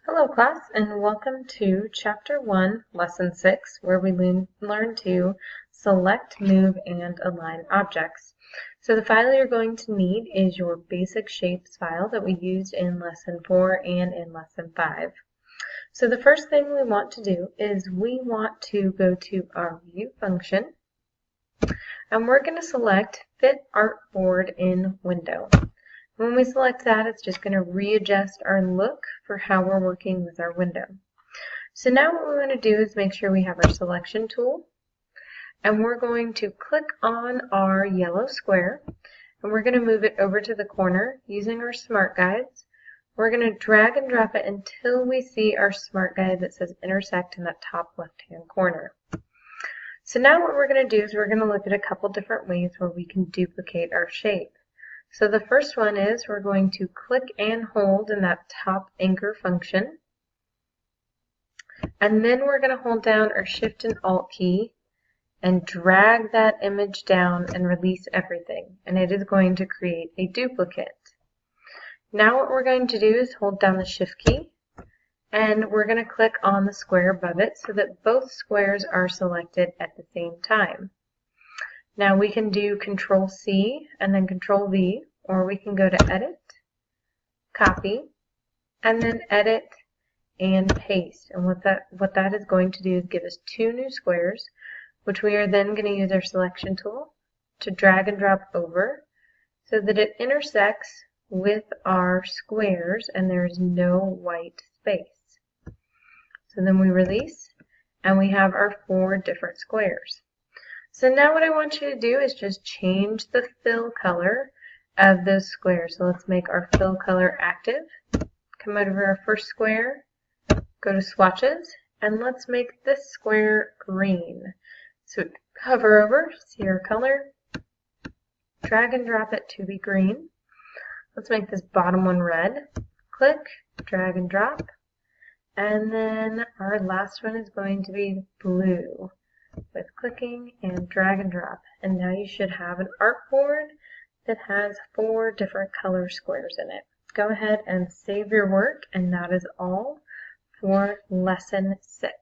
Hello class, and welcome to Chapter 1, Lesson 6, where we learn to select, move, and align objects. So the file you're going to need is your basic shapes file that we used in Lesson 4 and in Lesson 5. So the first thing we want to do is we want to go to our View function, and we're going to select Fit Artboard in Window. When we select that, it's just going to readjust our look for how we're working with our window. So now what we want to do is make sure we have our selection tool, and we're going to click on our yellow square, and we're going to move it over to the corner using our smart guides. We're going to drag and drop it until we see our smart guide that says intersect in that top left-hand corner. So now what we're going to do is we're going to look at a couple different ways where we can duplicate our shape. So the first one is we're going to click and hold in that top anchor function. And then we're going to hold down our Shift and Alt key and drag that image down and release everything. And it is going to create a duplicate. Now what we're going to do is hold down the Shift key and we're going to click on the square above it so that both squares are selected at the same time. Now we can do Control C and then Control V, or we can go to Edit, Copy, and then Edit and Paste. And what that is going to do is give us two new squares, which we are then going to use our selection tool to drag and drop over so that it intersects with our squares and there is no white space. So then we release and we have our four different squares. So now what I want you to do is just change the fill color of those squares. So let's make our fill color active. Come over our first square, go to Swatches, and let's make this square green. So hover over, see our color, drag and drop it to be green. Let's make this bottom one red. Click, drag and drop, and then our last one is going to be blue, with clicking and drag and drop. And now you should have an artboard that has four different color squares in it. Go ahead and save your work, and that is all for Lesson 6.